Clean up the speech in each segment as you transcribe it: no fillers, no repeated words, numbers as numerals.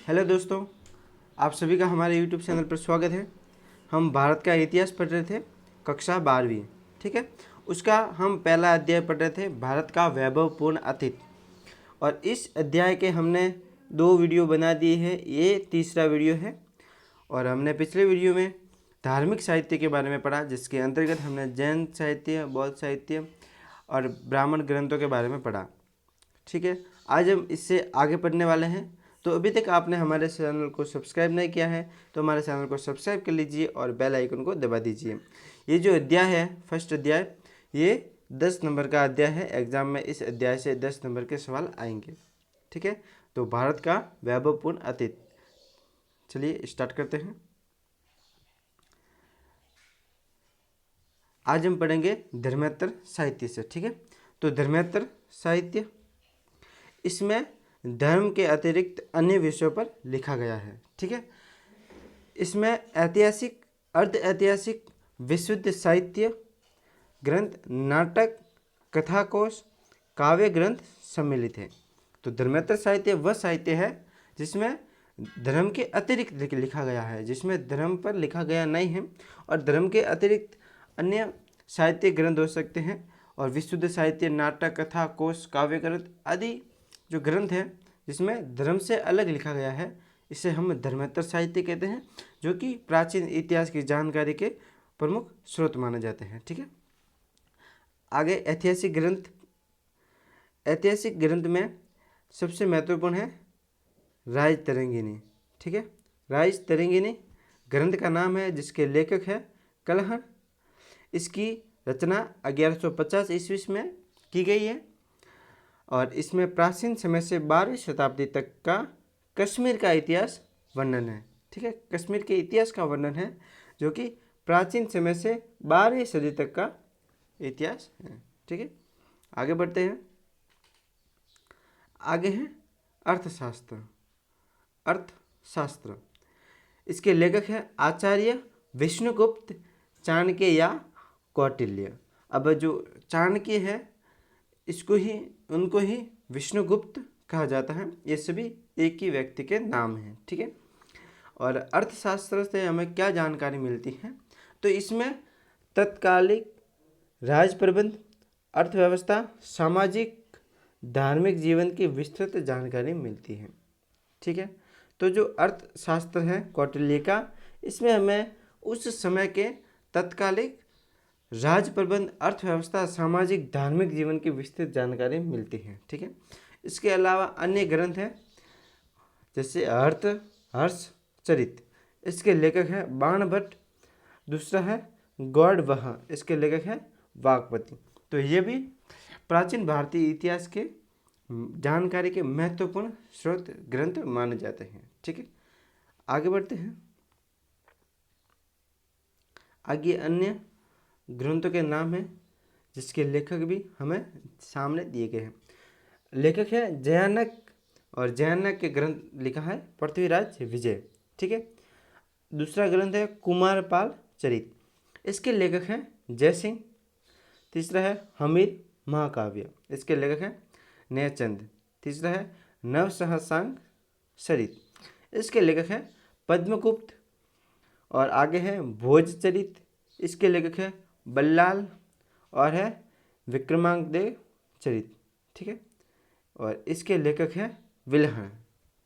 Hello दोस्तों, आप सभी का हमारे यूट्यूब चैनल पर स्वागत है। हम भारत का इतिहास पढ़ रहे थे, कक्षा 12वीं। ठीक है, उसका हम पहला अध्याय पढ़ रहे थे, भारत का वैभवपूर्ण अतीत। और इस अध्याय के हमने 2 वीडियो बना दिए हैं, ये तीसरा वीडियो है। और हमने पिछले वीडियो में धार्मिक साहित्य के बारे में पढ़ा, जिसके अंतर्गत हमने जैन साहित्य, बौद्ध साहित्य और ब्राह्मण ग्रंथों के बारे में पढ़ा। ठीक है, आज हम इससे आगे पढ़ने वाले हैं। तो अभी तक आपने हमारे चैनल को सब्सक्राइब नहीं किया है तो हमारे चैनल को सब्सक्राइब कर लीजिए और बेल आइकन को दबा दीजिए। ये जो अध्याय है, फर्स्ट अध्याय, ये 10 नंबर का अध्याय है। एग्जाम में इस अध्याय से 10 नंबर के सवाल आएंगे। ठीक है, तो भारत का वैभवपूर्ण अतीत, चलिए स्टार्ट करते हैं। आज हम पढ़ेंगे धर्मेंद्र साहित्य से। ठीक है, तो धर्मेंद्र साहित्य, इसमें धर्म के अतिरिक्त अन्य विषयों पर लिखा गया है। ठीक है, इसमें ऐतिहासिक, अर्ध ऐतिहासिक, विशुद्ध साहित्य ग्रंथ, नाटक, कथाकोश, काव्य ग्रंथ सम्मिलित हैं। तो धर्मेंद्र साहित्य वह साहित्य है जिसमें धर्म के अतिरिक्त लिखा गया है, जिसमें धर्म पर लिखा गया नहीं है। और धर्म के अतिरिक्त अन्य साहित्य ग्रंथ हो सकते हैं। और विशुद्ध साहित्य, नाटक, कथा, कोश, काव्य ग्रंथ आदि जो ग्रंथ है जिसमें धर्म से अलग लिखा गया है, इसे हम धर्मेंद्र साहित्य कहते हैं, जो कि प्राचीन इतिहास की जानकारी के प्रमुख स्रोत माने जाते हैं। ठीक है, आगे ऐतिहासिक ग्रंथ। ऐतिहासिक ग्रंथ में सबसे महत्वपूर्ण है राजतरंगिणी। ठीक है, राजतरंगिणी ग्रंथ का नाम है, जिसके लेखक है कलहर। इसकी रचना 1150 ईस्वी में की गई है। और इसमें प्राचीन समय से 12वीं शताब्दी तक का कश्मीर का इतिहास वर्णन है। ठीक है, कश्मीर के इतिहास का वर्णन है, जो कि प्राचीन समय से 12वीं सदी तक का इतिहास है। ठीक है, आगे बढ़ते हैं। आगे है अर्थशास्त्र। अर्थशास्त्र, इसके लेखक है आचार्य विष्णुगुप्त चाणक्य या कौटिल्य। अब जो चाणक्य है, इसको ही, उनको ही विष्णुगुप्त कहा जाता है। ये सभी एक ही व्यक्ति के नाम हैं। ठीक है, और अर्थशास्त्र से हमें क्या जानकारी मिलती है, तो इसमें तत्कालिक राज प्रबंध, अर्थव्यवस्था, सामाजिक, धार्मिक जीवन की विस्तृत जानकारी मिलती है। ठीक है, तो जो अर्थशास्त्र है कौटिल्य का, इसमें हमें उस समय के तत्कालिक राज प्रबंध, अर्थव्यवस्था, सामाजिक, धार्मिक जीवन की विस्तृत जानकारी मिलती है। ठीक है, इसके अलावा अन्य ग्रंथ हैं, जैसे हर्ष चरित, इसके लेखक है बाणभट्ट। दूसरा है गौड़वह, इसके लेखक है वागपति। तो ये भी प्राचीन भारतीय इतिहास के जानकारी के महत्वपूर्ण स्रोत ग्रंथ माने जाते हैं। ठीक है, आगे बढ़ते हैं। आगे अन्य ग्रंथों के नाम हैं, जिसके लेखक भी हमें सामने दिए गए हैं। लेखक है जयानक, और जयानक के ग्रंथ लिखा है पृथ्वीराज विजय। ठीक है, दूसरा ग्रंथ है कुमारपाल चरित, इसके लेखक हैं जयसिंह। तीसरा है हमीर महाकाव्य, इसके लेखक हैं नयचंद। तीसरा है नवसहसांग चरित, इसके लेखक हैं पद्मगुप्त। और आगे है भोजचरित, इसके लेखक है बल्लाल। और है विक्रमांकदेव चरित। ठीक है, और इसके लेखक हैं विल्हण।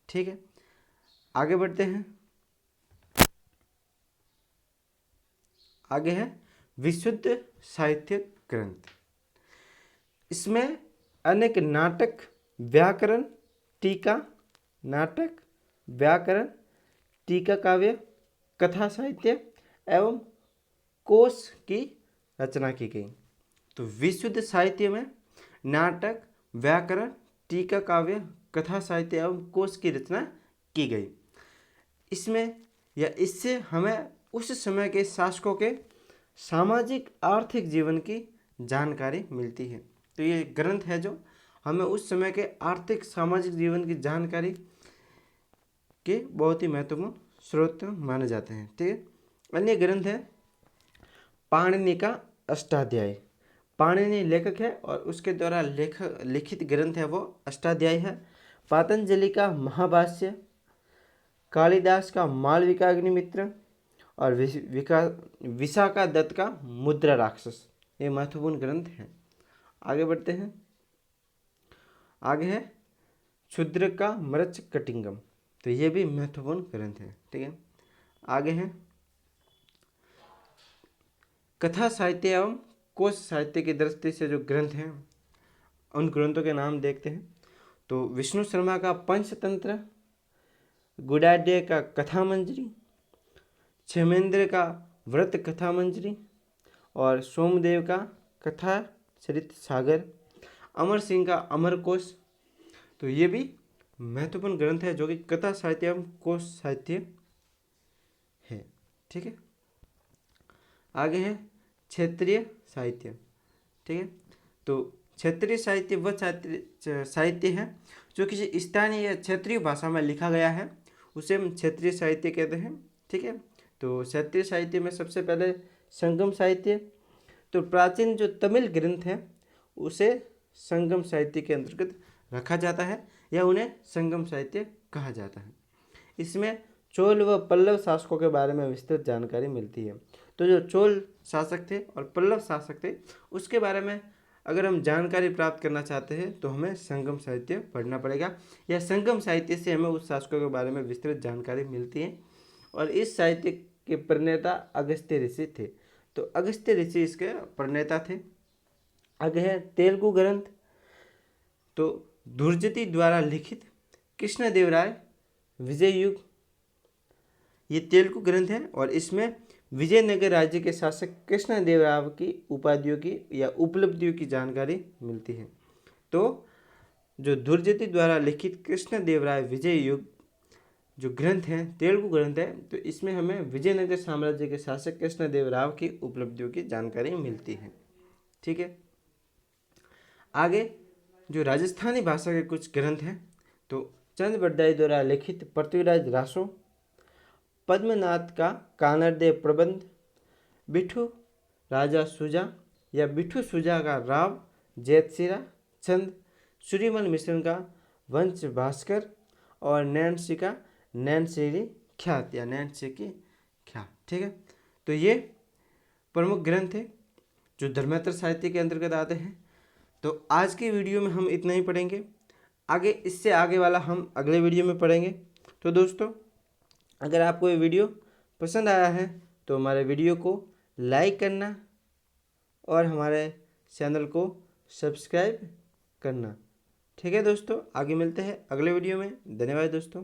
ठीक है, आगे बढ़ते हैं। आगे है विशुद्ध साहित्य ग्रंथ। इसमें अनेक नाटक, व्याकरण, टीका, नाटक, व्याकरण, टीका काव्य, कथा साहित्य एवं कोश की रचना की गई। तो विशुद्ध साहित्य में नाटक, व्याकरण, टीका काव्य, कथा साहित्य एवं कोश की रचना की गई। इसमें या इससे हमें उस समय के शासकों के सामाजिक आर्थिक जीवन की जानकारी मिलती है। तो ये ग्रंथ है जो हमें उस समय के आर्थिक सामाजिक जीवन की जानकारी के बहुत ही महत्वपूर्ण स्रोत माने जाते हैं। ठीक है, अन्य ग्रंथ है पाणिनि का अष्टाध्यायी। पाणिनि लेखक है और उसके द्वारा लिखित ग्रंथ है वो अष्टाध्यायी है। पतंजलि का महाभाष्य, कालिदास का मालविका अग्निमित्र और विशाखा दत्त का मुद्रा राक्षस, ये महत्वपूर्ण ग्रंथ हैं। आगे बढ़ते हैं। आगे है क्षुद्र का मृच कटिंगम, तो ये भी महत्वपूर्ण ग्रंथ है। ठीक है, आगे है कथा साहित्य एवं कोश साहित्य की दृष्टि से जो ग्रंथ हैं उन ग्रंथों के नाम देखते हैं। तो विष्णु शर्मा का पंचतंत्र, गुडाढ्य का कथा मंजरी, क्षेमेंद्र का व्रत कथा मंजरी और सोमदेव का कथा चरित सागर, अमर सिंह का अमर कोश, तो ये भी महत्वपूर्ण ग्रंथ है जो कि कथा साहित्य एवं कोश साहित्य है। ठीक है, आगे है क्षेत्रीय साहित्य। ठीक है, तो क्षेत्रीय साहित्य वह साहित्य है जो किसी स्थानीय या क्षेत्रीय भाषा में लिखा गया है, उसे हम क्षेत्रीय साहित्य कहते हैं। ठीक है, तो क्षेत्रीय साहित्य में सबसे पहले संगम साहित्य, तो प्राचीन जो तमिल ग्रंथ हैं उसे संगम साहित्य के अंतर्गत रखा जाता है या उन्हें संगम साहित्य कहा जाता है। इसमें चोल व पल्लव शासकों के बारे में विस्तृत जानकारी मिलती है। तो जो चोल शासक थे और पल्लव शासक थे उसके बारे में अगर हम जानकारी प्राप्त करना चाहते हैं तो हमें संगम साहित्य पढ़ना पड़ेगा, या संगम साहित्य से हमें उस शासकों के बारे में विस्तृत जानकारी मिलती है। और इस साहित्य के प्रणेता अगस्त्य ऋषि थे, तो अगस्त्य ऋषि इसके प्रणेता थे। आगे है तेलुगु ग्रंथ, तो दुर्जती द्वारा लिखित कृष्णदेवराय विजय युग, ये तेलुगु ग्रंथ है और इसमें विजयनगर राज्य के शासक कृष्णदेवराय की उपाधियों की या उपलब्धियों की जानकारी मिलती है। तो जो दुर्जती द्वारा लिखित कृष्णदेवराय विजय युग जो ग्रंथ है, तेलुगु ग्रंथ है, तो इसमें हमें विजयनगर साम्राज्य के शासक कृष्णदेवराय की उपलब्धियों की जानकारी मिलती है। ठीक है, आगे जो राजस्थानी भाषा के कुछ ग्रंथ हैं, तो चंद बरदाई द्वारा लिखित पृथ्वीराज रासो, पद्मनाथ का कानरदेव प्रबंध, बिठू राजा सुजा या बिठू सुजा का राव जैतसिरा चंद, सूर्यमल मिश्रण का वंश भास्कर और नैनसी का नैनसेरी ख्यात या नैनसे की ख्यात। ठीक है, तो ये प्रमुख ग्रंथ है जो धर्मेंद्र साहित्य के अंतर्गत आते हैं। तो आज की वीडियो में हम इतना ही पढ़ेंगे, आगे इससे आगे वाला हम अगले वीडियो में पढ़ेंगे। तो दोस्तों, अगर आपको ये वीडियो पसंद आया है तो हमारे वीडियो को लाइक करना और हमारे चैनल को सब्सक्राइब करना। ठीक है दोस्तों, आगे मिलते हैं अगले वीडियो में। धन्यवाद दोस्तों।